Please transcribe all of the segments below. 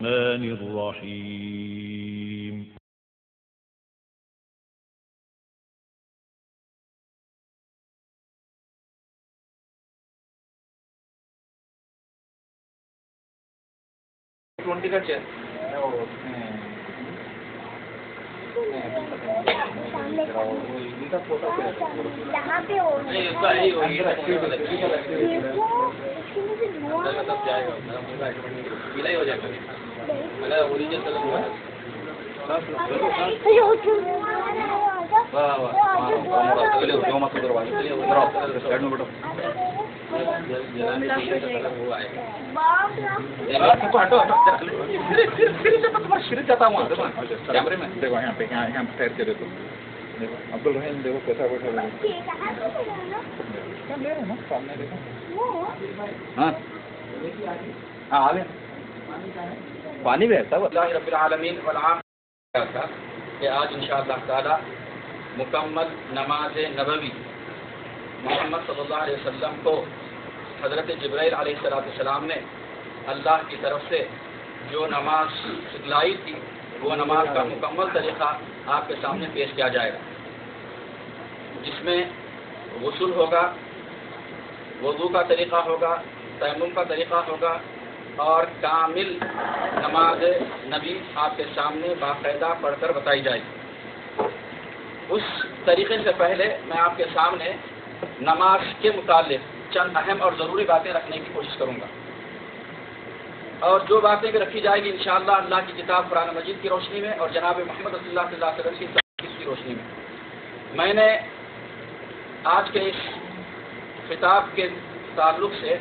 الرحمن الرحيم عبد الرحیم دیکھو کیسا بیٹھا ہوا ہے سامنے دیکھو ہاں پانی بھی ایسا اللہ رب العالمین والعام تھا کہ آج انشاءاللہ تعالی مکمل نماز نبوی محمد صلی اللہ علیہ وسلم کو حضرت جبرائیل علیہ السلام نے اللہ کی طرف سے جو نماز سکھلائی تھی وہ نماز کا مکمل طریقہ آپ کے سامنے پیش کیا جائے گا، جس میں غسل ہوگا، وضو کا طریقہ ہوگا، تیمم کا طریقہ ہوگا اور کامل نماز نبی آپ کے سامنے باقاعدہ پڑھ کر بتائی جائے گی۔ اس طریقے سے پہلے میں آپ کے سامنے نماز کے متعلق چند اہم اور ضروری باتیں رکھنے کی کوشش کروں گا، اور جو باتیں بھی رکھی جائے گی انشاءاللہ اللہ کی کتاب قرآن مجید کی روشنی میں اور جناب محمد صلی اللہ علیہ وسلم کی تحریف کی روشنی میں۔ میں نے آج کے اس خطاب کے تعلق سے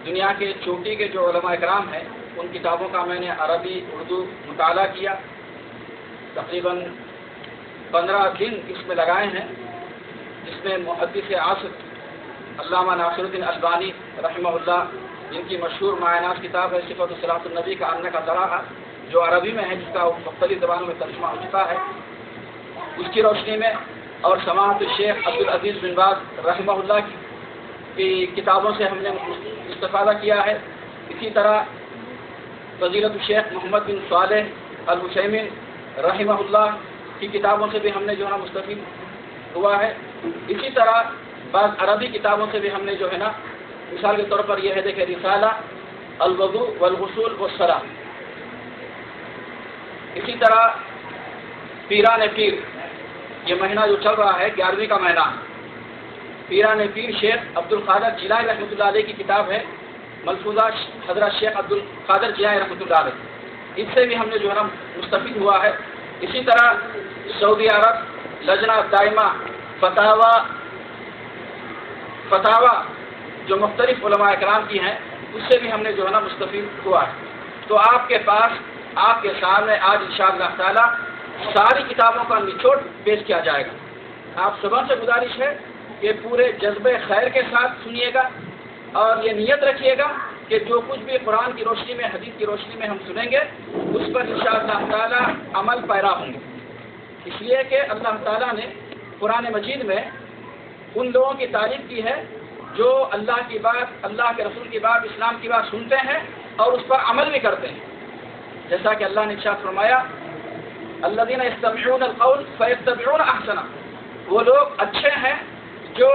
دنیا کے چوٹی کے جو علماء اکرام ہیں ان کتابوں کا میں نے عربی اردو مطالعہ کیا، تقریباً 15 دن اس میں لگائے ہیں، جس میں محدث عصر علامہ ناصر الدین البانی رحمہ اللہ، جن کی مشہور معناس کتاب ہے صفت صلاۃ النبی کا آنے کا طریقہ، جو عربی میں ہے، جس کا مختلف زبانوں میں ترجمہ ہو چکا ہے، اس کی روشنی میں، اور سماحت الشیخ عبدالعزیز بن باز رحمہ اللہ کی کتابوں سے ہم نے استفادہ کیا ہے۔ اسی طرح فضیلت الشیخ محمد بن صالح العثیمین رحمہ اللہ کی کتابوں سے بھی ہم نے جو ہے نا مستفید ہوا ہے۔ اسی طرح بعض عربی کتابوں سے بھی ہم نے جو ہے نا، مثال کے طور پر یہ ہے دیکھیں رسالہ الوضوء والغسول والصلاۃ، اسی طرح پیران پیر، یہ مہینہ جو چل رہا ہے 11ویں کا مہینہ، پیران پیر شیخ عبد القادر جیلانی رحمۃ اللہ علیہ کی کتاب ہے ملفوظہ حضرت شیخ عبد القادر جیلانی رحمۃ اللہ علیہ، اس سے بھی ہم نے جو ہے نا مستفید ہوا ہے۔ اسی طرح سعودی عرب لجنہ دائمہ فتاوا جو مختلف علماء اکرام کی ہیں، اس سے بھی ہم نے جو ہے نا مستفید ہوا ہے۔ تو آپ کے پاس، آپ کے سامنے آج انشاءاللہ تعالی ساری کتابوں کا نچوڑ پیش کیا جائے گا۔ آپ سبوں سے گزارش ہے کہ پورے جذبے خیر کے ساتھ سنیے گا اور یہ نیت رکھیے گا کہ جو کچھ بھی قرآن کی روشنی میں، حدیث کی روشنی میں ہم سنیں گے اس پر انشاءاللہ تعالی عمل پیرا ہوں گے، اس لیے کہ اللہ تعالیٰ نے قرآن مجید میں ان لوگوں کی تعریف کی ہے جو اللہ کی بات، اللہ کے رسول کی بات، اسلام کی بات سنتے ہیں اور اس پر عمل بھی کرتے ہیں، جیسا کہ اللہ نے ارشاد فرمایا الذین یستمعون القول فیتبعون احسنہ، وہ لوگ اچھے ہیں جو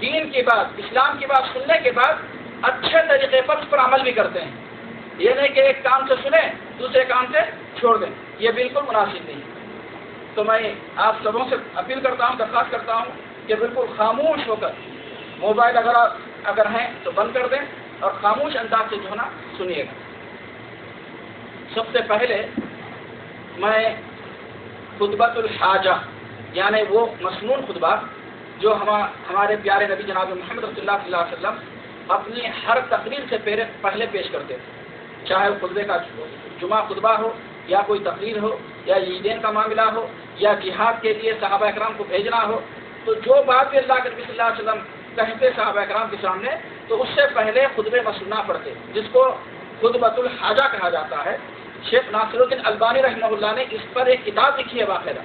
دین کی بات، اسلام کی بات سننے کے بعد اچھے طریقے پر اس پر عمل بھی کرتے ہیں، یہ نہیں کہ ایک کام سے سنیں دوسرے کام سے چھوڑ دیں، یہ بالکل مناسب نہیں ہے۔ تو میں آپ سبوں سے اپیل کرتا ہوں، درخواست کرتا ہوں کہ بالکل خاموش ہو کر، موبائل اگر ہیں تو بند کر دیں اور خاموش انداز سے جو ہے نا سنیے گا۔ سب سے پہلے میں خطبۃ الحاجہ، یعنی وہ مسنون خطبہ جو ہمارے پیارے نبی جناب محمد رسول اللہ صلی اللہ علیہ وسلم اپنی ہر تقریر سے پہلے پیش کرتے تھے، چاہے وہ خطبے کا جمعہ خطبہ ہو یا کوئی تقریر ہو یا عیدین کا معاملہ ہو یا جہاد کے لیے صحابہ اکرام کو بھیجنا ہو، تو جو بات بھی اللہ کے نبی صلی اللہ علیہ وسلم کہتے صحابہ اکرام کے سامنے، تو اس سے پہلے خطبے مسنونہ پڑھتے، جس کو خطبۃ الحاجہ کہا جاتا ہے۔ شیخ ناصر الدین البانی رحمہ اللہ نے اس پر ایک کتاب لکھی ہے باقاعدہ،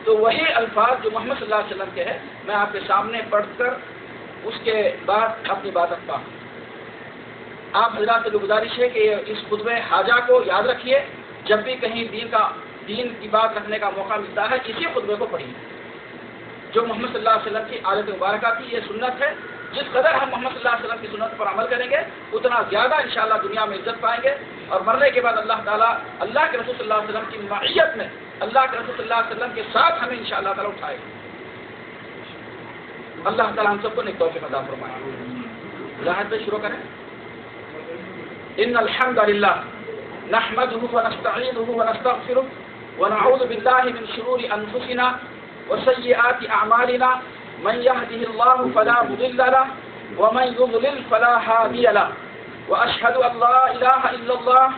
تو وہی الفاظ جو محمد صلی اللہ علیہ وسلم کے ہیں میں آپ کے سامنے پڑھ کر اس کے بعد اپنی بات رکھتا ہوں۔ آپ حضرات سے گزارش ہے کہ اس خطبہ حاجہ کو یاد رکھیے، جب بھی کہیں دین کی بات رکھنے کا موقع ملتا ہے اسی خطبے کو پڑھیے، جو محمد صلی اللہ علیہ وسلم کی عادت مبارکہ تھی، یہ سنت ہے۔ جس قدر ہم محمد صلی اللہ علیہ وسلم کی سنت پر عمل کریں گے اتنا زیادہ انشاءاللہ دنیا میں عزت پائیں گے، اور مرنے کے بعد اللہ تعالیٰ اللہ کے رسول صلی اللہ علیہ وسلم کی معیت میں اللہ کے رسول صلی اللہ علیہ وسلم کے ساتھ ہمیں انشاءاللہ تعالیٰ اٹھائے گا۔ اللہ تعالیٰ ہم سب کو نیک توفیق عطا فرمائے۔ وضاحت سے شروع کریں۔ ان الحمد للہ نحمده ونستعینه ونستغفره ونعوذ باللہ من شرور انفسنا وسیئات اعمالنا من يهده الله فلا مضل له ومن يضلل فلا هادي له واشهد ان لا اله الا الله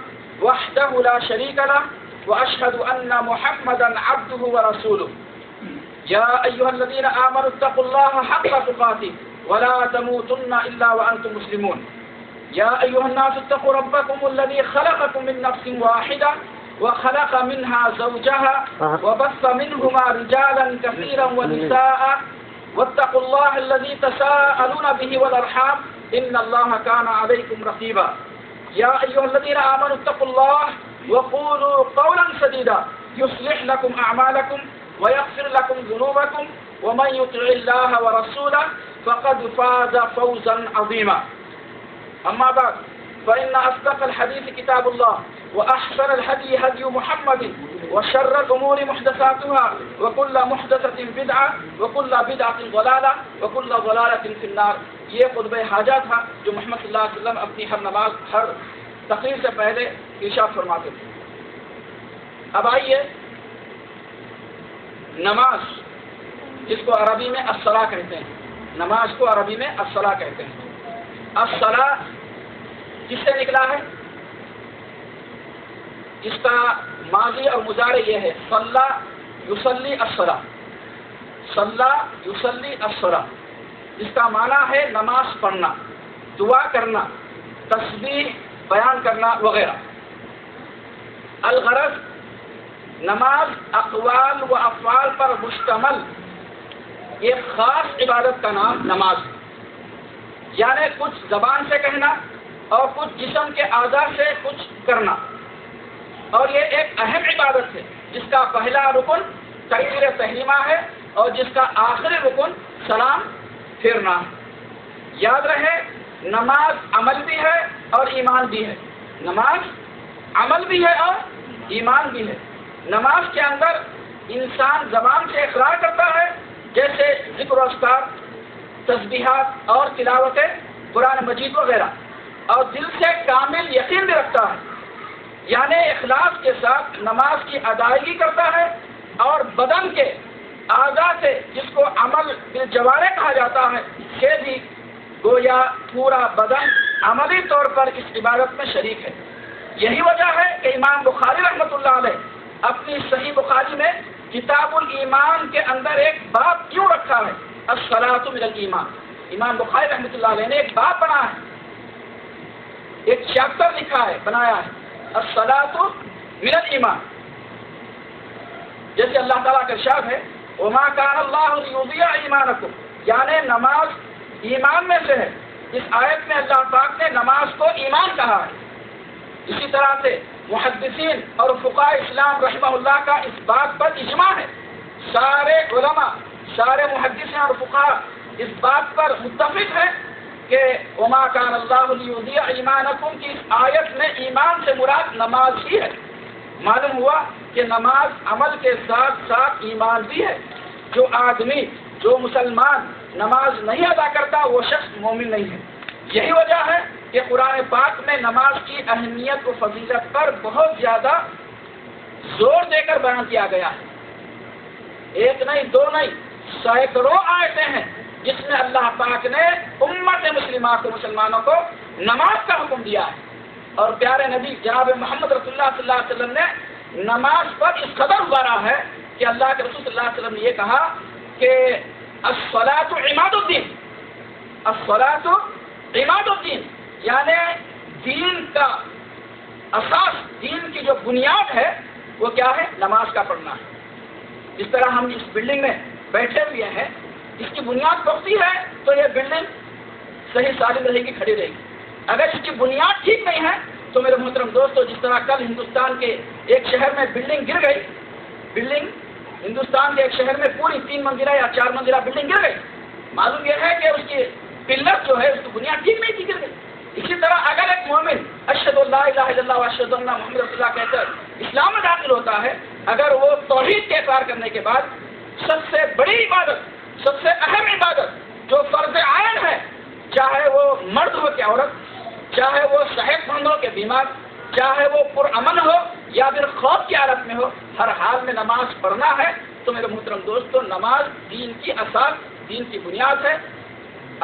وحده لا شريك له واشهد ان محمدا عبده ورسوله يا ايها الذين امنوا اتقوا الله حق تقاته ولا تموتن الا وانتم مسلمون يا ايها الناس اتقوا ربكم الذي خلقكم من نفس واحده وخلق منها زوجها وبث منهما رجالا كثيرا ونساء واتقوا الله الذي تساءلون به والارحام ان الله كان عليكم رقيبا يا ايها الذين امنوا اتقوا الله وقولوا قولا سديدا يصلح لكم اعمالكم ويغفر لكم ذنوبكم ومن يطع الله ورسوله فقد فاز فوزا عظيما اما بعد فان اصدق الحديث كتاب الله واحسن الهدي هدي محمد وشر الامور محدثاتها وكل محدثه بدعه وكل بدعه ضلاله وكل ضلاله في النار۔ یہ خطبہ حاجہ تھا جو محمد صلی اللہ علیہ وسلم اپنی ہر نماز ہر تقریر سے پہلے ارشاد فرماتے تھے۔ اب آئیے نماز، جس کو عربی میں الصلاۃ کہتے ہیں، نماز کو عربی میں الصلاۃ کہتے ہیں۔ الصلاۃ کس سے نکلا ہے؟ اس کا ماضی اور مضارع یہ ہے صلی یصلی الصلاۃ، صلی یصلی الصلاۃ، اس کا معنی ہے نماز پڑھنا، دعا کرنا، تسبیح بیان کرنا وغیرہ۔ الغرض نماز اقوال و افعال پر مشتمل ایک خاص عبادت کا نام نماز ہے، یعنی کچھ زبان سے کہنا اور کچھ جسم کے اعضاء سے کچھ کرنا، اور یہ ایک اہم عبادت ہے جس کا پہلا رکن تکبیر تحریمہ ہے اور جس کا آخری رکن سلام پھیرنا ہے۔ یاد رہے نماز عمل بھی ہے اور ایمان بھی ہے، نماز عمل بھی ہے اور ایمان بھی ہے۔ نماز کے اندر انسان زبان سے اقرار کرتا ہے جیسے ذکر و اذکار، تسبیحات اور تلاوت قرآن مجید وغیرہ، اور دل سے کامل یقین بھی رکھتا ہے، یعنی اخلاص کے ساتھ نماز کی ادائیگی کرتا ہے، اور بدن کے اعضاء سے جس کو عمل بالجوارح کہا جاتا ہے سے بھی گویا پورا بدن عملی طور پر اس عبادت میں شریک ہے۔ یہی وجہ ہے کہ امام بخاری رحمۃ اللہ علیہ اپنی صحیح بخاری میں کتاب الایمان کے اندر ایک باب کیوں رکھا ہے؟ الصلاۃ من الایمان۔ امام بخاری رحمۃ اللہ علیہ نے ایک باب بنا ہے، ایک چیپٹر لکھا ہے، بنایا ہے، الصلاۃ من الایمان۔ جیسے اللہ تعالیٰ کا ارشاد ہے وما کان اللہ لیضیع ایمانکم، یعنی نماز ایمان میں سے ہے۔ اس آیت میں اللہ پاک نے نماز کو ایمان کہا ہے۔ اسی طرح سے محدثین اور فقہاء اسلام رحمہ اللہ کا اس بات پر اجماع ہے، سارے علماء، سارے محدثین اور فقہاء اس بات پر متفق ہیں کہ وما کان اللہ لیضیع ایمانکم کی اس آیت میں ایمان سے مراد نماز ہی ہے۔ معلوم ہوا کہ نماز عمل کے ساتھ ساتھ ایمان بھی ہے۔ جو آدمی، جو مسلمان نماز نہیں ادا کرتا وہ شخص مومن نہیں ہے۔ یہی وجہ ہے کہ قرآن پاک میں نماز کی اہمیت و فضیلت پر بہت زیادہ زور دے کر بیان کیا گیا ہے۔ ایک نہیں، دو نہیں، سینکڑوں آیتیں ہیں جس میں اللہ پاک نے امت مسلمہ کو، مسلمانوں کو نماز کا حکم دیا ہے۔ اور پیارے نبی جناب محمد رسول اللہ صلی اللہ علیہ وسلم نے نماز پر اس قدر ابھارا ہے کہ اللہ کے رسول صلی اللہ علیہ وسلم نے یہ کہا کہ الصلاۃ عماد الدین، الصلاۃ عماد الدین، یعنی دین کا اساس، دین کی جو بنیاد ہے وہ کیا ہے؟ نماز کا پڑھنا ہے۔ جس طرح ہم اس بلڈنگ میں بیٹھے ہوئے ہیں، اس کی بنیاد پختہ ہے تو یہ بلڈنگ صحیح سالم رہے گی، کھڑی رہے گی۔ اگر اس کی بنیاد ٹھیک نہیں ہے تو میرے محترم دوستو، جس طرح کل ہندوستان کے ایک شہر میں بلڈنگ گر گئی، ہندوستان کے ایک شہر میں پوری 3 منزلہ یا 4 منزلہ بلڈنگ گر گئی، معلوم یہ ہے کہ اس کی پلر جو ہے اس کی بنیاد ٹھیک نہیں تھی، گر گئی۔ اسی طرح اگر ایک مومن اشہد اللہ الہ الا اللہ و اشہد ان محمد رسول اللہ کہہ کر اسلام میں داخل ہوتا ہے، اگر وہ توحید کے اقرار کرنے کے بعد سب سے بڑی عبادت، سب سے اہم عبادت جو فرض عین ہے، چاہے وہ مرد ہو کہ عورت، چاہے وہ صحت مند ہو کہ بیمار، چاہے وہ پرامن ہو یا پھر خوف کی حالت میں ہو، ہر حال میں نماز پڑھنا ہے، تو میرے محترم دوستو نماز دین کی اساس، دین کی بنیاد ہے۔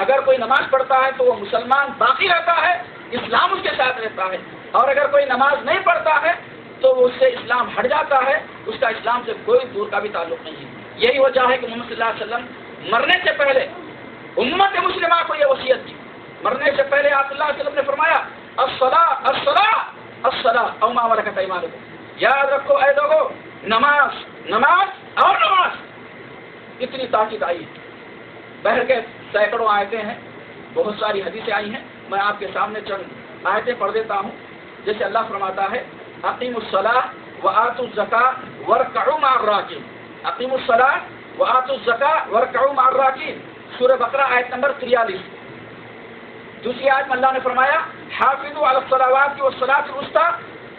اگر کوئی نماز پڑھتا ہے تو وہ مسلمان باقی رہتا ہے، اسلام اس کے ساتھ رہتا ہے، اور اگر کوئی نماز نہیں پڑھتا ہے تو اس سے اسلام ہٹ جاتا ہے، اس کا اسلام سے کوئی دور کا بھی تعلق نہیں ہے۔ یہی وجہ ہے کہ محمد صلی اللہ علیہ وسلم مرنے سے پہلے امت مسلمہ کو یہ وصیت کی، مرنے سے پہلے آپ صلی اللہ علیہ وسلم نے فرمایا الصلاۃ الصلاۃ الصلاۃ او ما ملکت ایمانکم، یاد رکھو اے لوگو، نماز نماز اور نماز، اتنی تاکید آئی ہے۔ بہر کے سینکڑوں آیتیں ہیں، بہت ساری حدیثیں آئی ہیں، میں آپ کے سامنے چند آیتیں پڑھ دیتا ہوں۔ جیسے اللہ فرماتا ہے اقیموا الصلاۃ وآتوا الزکاۃ وارکعوا مع الراکعین، اقیموا الصلاۃ وآتوا الزکاۃ وارکعوا مع الراکعین، سورہ بقرہ آیت نمبر 43۔ دوسری آیت میں اللہ نے فرمایا حافظوا علی الصلوات والصلاۃ الوسطیٰ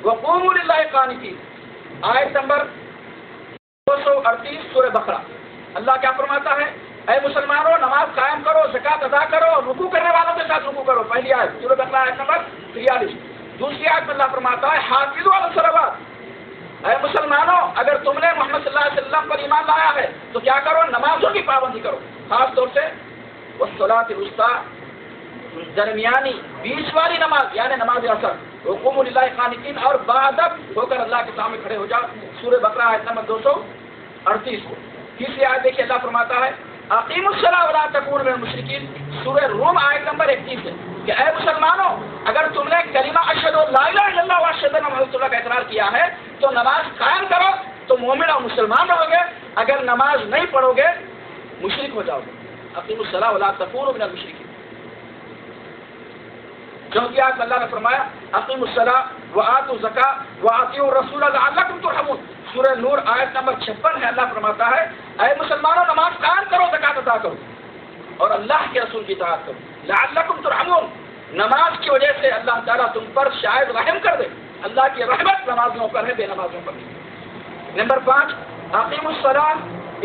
وقوموا للہ قانتین، آیت نمبر 238 سورہ بقرہ۔ اللہ کیا فرماتا ہے؟ اے مسلمانوں، نماز قائم کرو، زکات ادا کرو، اور رکوع کرنے والوں کے ساتھ رکوع کرو، پہلی آیت سورہ بقرہ آیت نمبر 43۔ دوسری آیت میں اللہ فرماتا ہے حافظوا علی الصلوات، اے مسلمانوں اگر تم نے محمد صلی اللہ علیہ وسلم پر ایمان لایا ہے تو کیا کرو؟ نمازوں کی پابندی کرو، خاص طور سے والصلاۃ الوسطیٰ، درمیانی بیچ والی نماز یعنی نماز اثر، وقوموا للہ قانتین، اور باادب ہو کر اللہ کے سامنے کھڑے ہو جاؤ، سورہ بقرہ آیت نمبر 238 کو۔ تیسری آیت دیکھیے اللہ فرماتا ہے اقیموا الصلاۃ ولا تکونوا من المشرکین، سورہ روم آیت نمبر 31 ہے کہ اے مسلمانوں اگر تم نے کلمہ اشہد لا الہ الا اللہ و اشہد ان محمد رسول اللہ کا اقرار کیا ہے تو نماز قائم کرو تو مومن اور مسلمان رہو گے، اگر نماز نہیں پڑھو گے مشرک ہو جاؤ گے۔ اقیموا الصلاۃ ولا تکونوا من المشرکین۔ چوتھی آیت میں اللہ نے فرمایا اقیموا الصلاۃ وآتوا الزکاۃ وآطیعوا الرسول لعلکم ترحمون، سورہ نور آیت نمبر 56 ہے۔ اللہ فرماتا ہے اے مسلمانوں نماز قائم کرو، زکات ادا کرو، اور اللہ کے رسول کی اطاعت کرو، لعلکم ترحمون، نماز کی وجہ سے اللہ تعالیٰ تم پر شاید رحم کر دے، اللہ کی رحمت نمازوں پر ہے، بے نمازوں پر نہیں۔ نمبر 5 اقیموا الصلاۃ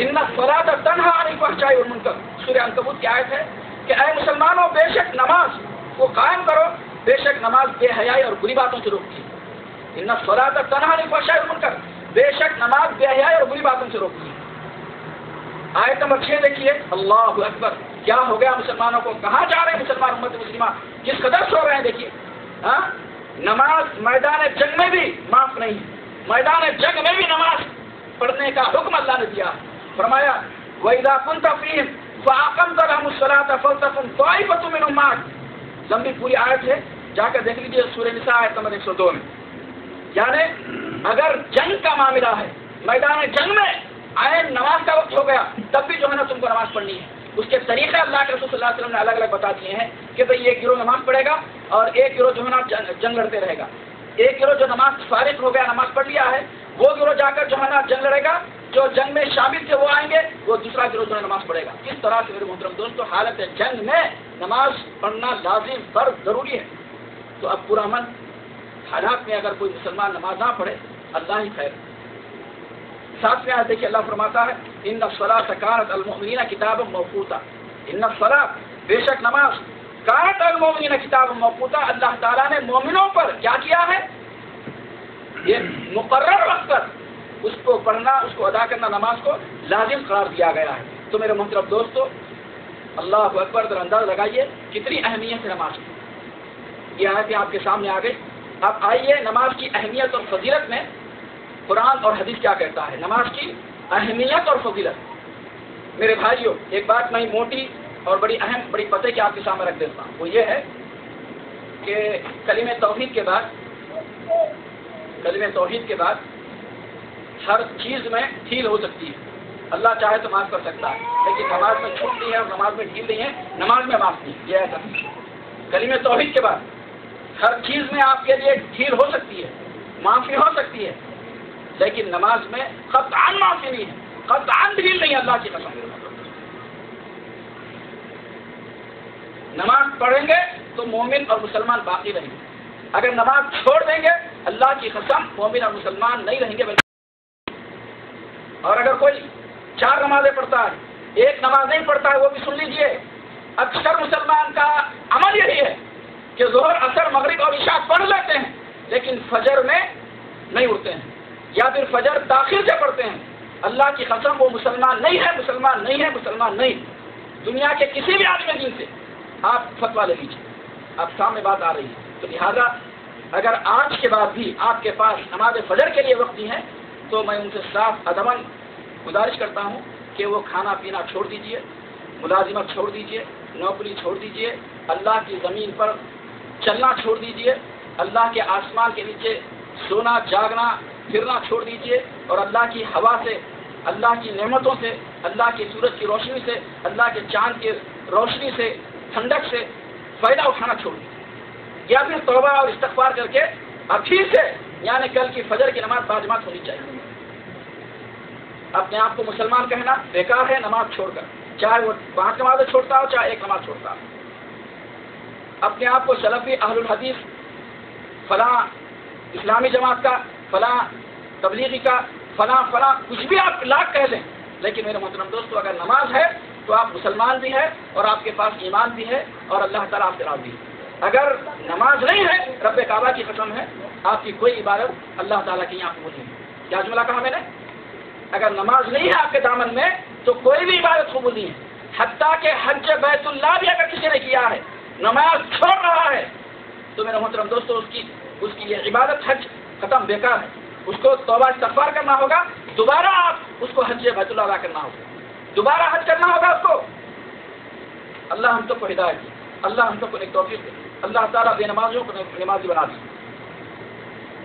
ان الصلاۃ تنہی عن الفحشاء والمنکر، سورہ عنکبوت کی آیت ہے کہ اے مسلمانوں بے شک نماز کو قائم کرو، بے شک نماز بے حیائی اور بری باتوں سے روکتی ہے، ان الصلاۃ تنہی عن الفحشاء والمنکر، بے شک نماز بے حیائی اور بری باتوں سے روکتی ہے۔ آیت نمبر 6 دیکھیے، اللہ اکبر، کیا ہو گیا مسلمانوں کو، کہاں جا رہے ہیں مسلمان، امت مسلمہ کس قدر سو رہے ہیں، دیکھیے ہاں، نماز میدان جنگ میں بھی معاف نہیں، میدان جنگ میں بھی نماز پڑھنے کا حکم اللہ نے دیا، فرمایا وَإِذَا كُنْتَ فِيهِمْ فَأَقَمْتَ لَهُمُ الصَّلَاةَ فَلْتَقُمْ طَائِفَةٌ مِّنْهُمْ مَعَكَ، لمبی پوری آیت ہے، جا کر دیکھ لیجیے سورہ نساء آیت نمبر 102 میں، یعنی اگر جنگ کا معاملہ ہے، میدان جنگ میں آئے نماز کا وقت ہو گیا تب بھی جو ہے نا تم کو نماز پڑھنی ہے، اس کے طریقے اللہ کے رسول صلی اللہ علیہ وسلم نے الگ الگ بتا دیے ہیں کہ بھئی ایک گروہ نماز پڑھے گا اور ایک گروہ جو ہے نا جنگ لڑتے رہے گا، ایک گروہ جو نماز فارغ ہو گیا نماز پڑھ لیا ہے وہ گروہ جا کر جو ہے نا جنگ لڑے گا، جو جنگ میں شامل تھے وہ آئیں گے، وہ دوسرا گروہ جو ہے نماز پڑھے گا۔ اس طرح سے میرے محترم دوستو حالت جنگ میں نماز پڑھنا لازم فرض ضروری ہے۔ تو اب پورا من حالات میں اگر کوئی مسلمان نماز نہ پڑھے اللہ ہی خیر۔ ساتھ میں دیکھیے اللہ فرماتا ہے ان الصلاۃ کانت المؤمنین کتابا موقوتا، ان الصلاۃ بے شک نماز کانت المؤمنین کتابا موقوتا، اللہ تعالیٰ نے مومنوں پر کیا کیا ہے، یہ مقرر وقت پر اس کو پڑھنا، اس کو ادا کرنا، نماز کو لازم قرار دیا گیا ہے۔ تو میرے محترم دوستو اللہ اکبر، در انداز لگائیے کتنی اہمیت ہے نماز کی۔ یہ آیتیں آپ کے سامنے آ گئی۔ اب آئیے نماز کی اہمیت اور فضیلت میں قرآن اور حدیث کیا کہتا ہے، نماز کی اہمیت اور فضیلت۔ میرے بھائیوں ایک بات میں موٹی اور بڑی اہم بڑی پتے کے آپ کے سامنے رکھ دیتا ہوں، وہ یہ ہے کہ کلمہ توحید کے بعد ہر چیز میں ڈھیل ہو سکتی ہے، اللہ چاہے تو معاف کر سکتا ہے، لیکن نماز میں چھوٹ نہیں ہے اور نماز میں ڈھیل نہیں ہے، نماز میں معاف نہیں، یہ ایسا کلمہ توحید کے بعد ہر چیز میں آپ کے لیے ڈھیل ہو سکتی ہے، معافی ہو سکتی ہے، لیکن نماز میں قطعاً معافی نہیں ہے، قطعاً ڈھیل نہیں ہے، اللہ کی قسم۔ نماز پڑھیں گے تو مومن اور مسلمان باقی رہیں گے، اگر نماز چھوڑ دیں گے اللہ کی قسم مومن اور مسلمان نہیں رہیں گے بلکہ۔ اور اگر کوئی 4 نمازیں پڑھتا ہے، 1 نماز نہیں پڑھتا ہے، وہ بھی سن لیجئے، اکثر مسلمان کا عمل یہی ہے کہ ظہر، عصر، مغرب اور عشاء پڑھ لیتے ہیں لیکن فجر میں نہیں اٹھتے ہیں، یا پھر فجر تاخیر سے پڑھتے ہیں۔ اللہ کی قسم وہ مسلمان نہیں ہے، مسلمان نہیں ہے، مسلمان نہیں۔ دنیا کے کسی بھی آدمی دین سے آپ فتویٰ لے لیجیے، اب سامنے بات آ رہی ہے۔ تو لہذا اگر آج کے بعد بھی آپ کے پاس نماز فجر کے لیے وقت نہیں ہے تو میں ان سے صاف ادباً گزارش کرتا ہوں کہ وہ کھانا پینا چھوڑ دیجئے، ملازمت چھوڑ دیجئے، نوکری چھوڑ دیجئے، اللہ کی زمین پر چلنا چھوڑ دیجئے، اللہ کے آسمان کے نیچے سونا، جاگنا، پھرنا چھوڑ دیجئے، اور اللہ کی ہوا سے، اللہ کی نعمتوں سے، اللہ کی سورج کی روشنی سے، اللہ کے چاند کی روشنی سے، ٹھنڈک سے فائدہ اٹھانا چھوڑ دیجیے، یا پھر توبہ اور استغفار کر کے ابھی سے یعنی کل کی فجر کی نماز باجماعت ہونی چاہیے۔ اپنے آپ کو مسلمان کہنا بیکار ہے نماز چھوڑ کر، چاہے وہ 5 نمازیں چھوڑتا ہو چاہے 1 نماز چھوڑتا ہو۔ اپنے آپ کو سلفی، اہل الحدیث، فلاں اسلامی جماعت کا، فلاں تبلیغی کا، فلاں کچھ بھی آپ لاکھ کہہ لیں، لیکن میرے محترم دوستو اگر نماز ہے تو آپ مسلمان بھی ہے اور آپ کے پاس ایمان بھی ہے اور اللہ تعالیٰ آپ سے راضی ہے۔ اگر نماز نہیں ہے، رب کعبہ کی قسم ہے آپ کی کوئی عبادت اللہ تعالیٰ کی یہاں قبول نہیں۔ کیا جملہ کہا میں نے؟ اگر نماز نہیں ہے آپ کے دامن میں تو کوئی بھی عبادت قبول نہیں ہے، حتیٰ کہ حج بیت اللہ بھی اگر کسی نے کیا ہے، نماز چھوڑ رہا ہے، تو میرے محترم دوستو اس کی یہ عبادت حج ختم، بیکار ہے۔ اس کو توبہ استغفار کرنا ہوگا، دوبارہ آپ اس کو حج بیت اللہ ادا کرنا ہوگا، دوبارہ حج کرنا ہوگا اس کو۔ اللہ ہم سب کو ہدایت دے، اللہ ہم سب کو ایک توفیق دے، اللہ تعالیٰ بے نمازوں کو نمازی بنا دی۔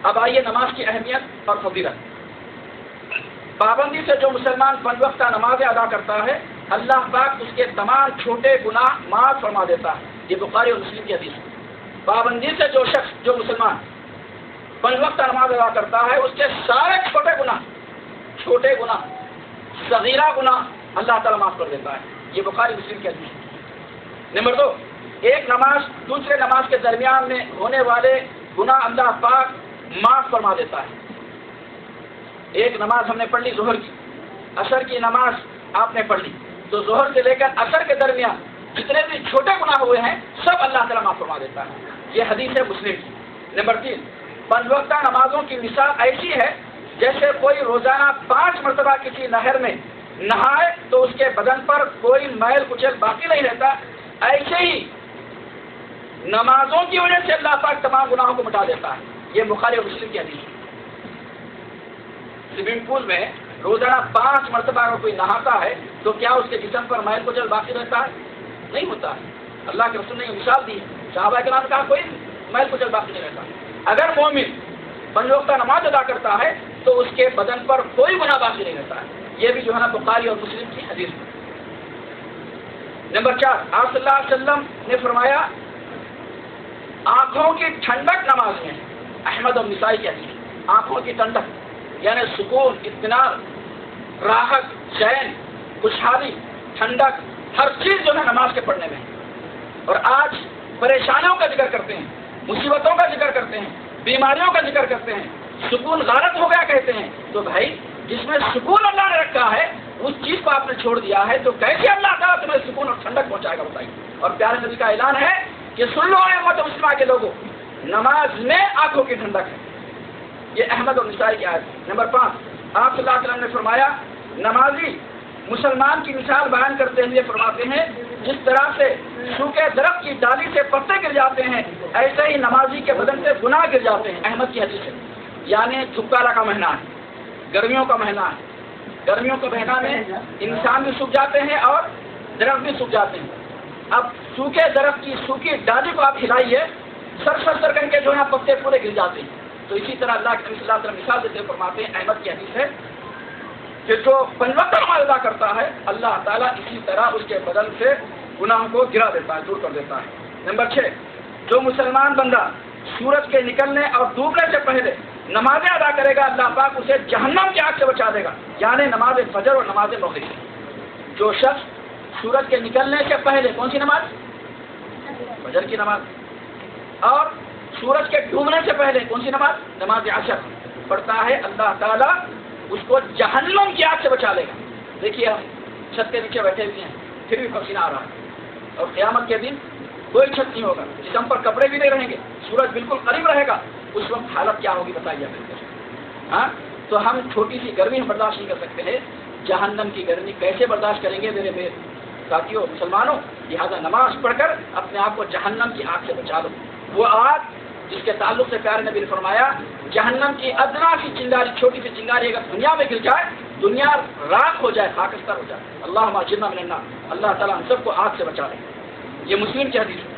اب آئیے نماز کی اہمیت اور فضیلت۔ پابندی سے جو مسلمان 5 وقتہ نمازیں ادا کرتا ہے اللہ پاک اس کے تمام چھوٹے گناہ معاف فرما دیتا ہے، یہ بخاری اور مسلم کی حدیث ہے۔ پابندی سے جو شخص، جو مسلمان 5 وقتہ نماز ادا کرتا ہے اس کے سارے چھوٹے گناہ، صغیرہ گناہ اللہ تعالیٰ معاف کر دیتا ہے، یہ بخاری مسلم کی حدیث ہے۔ نمبر 2، ایک نماز دوسرے نماز کے درمیان میں ہونے والے گناہ اللہ پاک معاف فرما دیتا ہے۔ ایک نماز ہم نے پڑھ لی ظہر کی، عصر کی نماز آپ نے پڑھ لی، تو ظہر سے لے کر عصر کے درمیان جتنے بھی چھوٹے گناہ ہوئے ہیں سب اللہ تعالیٰ معاف فرما دیتا ہے، یہ حدیث ہے مسلم کی۔ نمبر 3، 5 وقتہ نمازوں کی مثال ایسی ہے جیسے کوئی روزانہ 5 مرتبہ کسی نہر میں نہائے تو اس کے بدن پر کوئی میل کچل باقی نہیں رہتا، ایسے ہی نمازوں کی وجہ سے اللہ پاک تمام گناہوں کو مٹا دیتا ہے، یہ بخاری اور مسلم کی حدیث ہے۔ سوئمنگ پول میں روزانہ 5 مرتبہ اگر کوئی نہاتا ہے تو کیا اس کے جسم پر میل کچل باقی رہتا ہے؟ نہیں ہوتا ہے۔ اللہ کے رسول نے یہ مثال دی ہے، صحابہ کرام نے کہا کوئی میل کچل باقی نہیں رہتا۔ اگر مومن 5 وقتہ نماز ادا کرتا ہے تو اس کے بدن پر کوئی گناہ باقی نہیں رہتا ہے، یہ بھی جو ہے نا بخاری اور مسلم کی حدیث ہے۔ نمبر 4، آپ صلی اللہ علیہ وسلم نے فرمایا آنکھوں کی ٹھنڈک نماز میں، احمد اور نسائی کی حدیث، آنکھوں کی ٹھنڈک یعنی سکون، اطمینان، راحت، چین، خوشحالی، ٹھنڈک، ہر چیز جو ہے نماز کے پڑھنے میں۔ اور آج پریشانیوں کا ذکر کرتے ہیں، مصیبتوں کا ذکر کرتے ہیں، بیماریوں کا ذکر کرتے ہیں، سکون غارت ہو گیا کہتے ہیں، تو بھائی جس میں سکون اللہ نے رکھا ہے اس چیز کو آپ نے چھوڑ دیا ہے تو کیسے اللہ تعالیٰ تمہیں سکون اور ٹھنڈک پہنچائے گا بتائیے۔ اور پیارے نبی کا اعلان ہے کہ سن لو اے امت مسلمہ کے لوگوں، نماز میں آنکھوں کی ٹھنڈک ہے، یہ احمد اور نسائی کی آیت ہے۔ نمبر 5، آپ صلی اللہ علیہ وسلم نے فرمایا نمازی مسلمان کی مثال بیان کرتے ہوئے فرماتے ہیں جس طرح سے سوکھے درخت کی ڈالی سے پتے گر جاتے ہیں ایسے ہی نمازی کے بدن سے گناہ گر جاتے ہیں، احمد کی حدیث ہے۔ یعنی چھپکارا کا مہینہ ہے، گرمیوں کا مہینہ ہے، گرمیوں کے مہینہ میں انسان بھی سوکھ جاتے ہیں اور درخت بھی سوکھ جاتے ہیں۔ اب سوکھے درخت کی سوکھی ڈالی کو آپ ہلائیے، سر کر کے جو ہے پتے پورے گر جاتے ہیں۔ تو اسی طرح اللہ کے صلی اللہ علیہ وسلم مثال دیتے فرماتے ہیں، احمد کی حدیث ہے کہ جو 5 وقت نماز ادا کرتا ہے اللہ تعالیٰ اسی طرح اس کے بدن سے گناہوں کو گرا دیتا ہے، دور کر دیتا ہے۔ نمبر 6، جو مسلمان بندہ سورج کے نکلنے اور ڈوبنے سے پہلے نمازیں ادا کرے گا، اللہ پاک اسے جہنم کی آگ سے بچا دے گا، یعنی نماز فجر اور نماز مغرب۔ جو شخص سورج کے نکلنے سے پہلے کون سی نماز؟ فجر کی نماز، اور سورج کے ڈوبنے سے پہلے کون سی نماز؟ نماز عصر پڑھتا ہے، اللہ تعالیٰ اس کو جہنم کی آگ سے بچا لے گا۔ دیکھیے ہم چھت کے نیچے بیٹھے ہوئے ہیں، پھر بھی پسینہ آ رہا ہے، اور قیامت کے دن کوئی چھت نہیں ہوگا، جسم پر کپڑے بھی نہیں رہیں گے، سورج بالکل قریب رہے گا، اس وقت حالت کیا ہوگی بتائیے آپ؟ ہاں، تو ہم چھوٹی سی گرمی برداشت نہیں کر سکتے ہیں، جہنم کی گرمی کیسے برداشت کریں گے میرے ساتھیوں مسلمانوں؟ لہٰذا نماز پڑھ کر اپنے آپ کو جہنم کی آگ سے بچا دو۔ وہ آگ جس کے تعلق سے پیارے نبی نے فرمایا جہنم کی ادنا سی چنگاری، چھوٹی سی چنگاری اگر دنیا میں گر جائے، دنیا راکھ ہو جائے، خاکستر ہو جائے۔ اللہم اجرنا من النار، اللہ تعالیٰ ہم سب کو آگ سے بچا لے۔ یہ مسلم کی حدیث ہے۔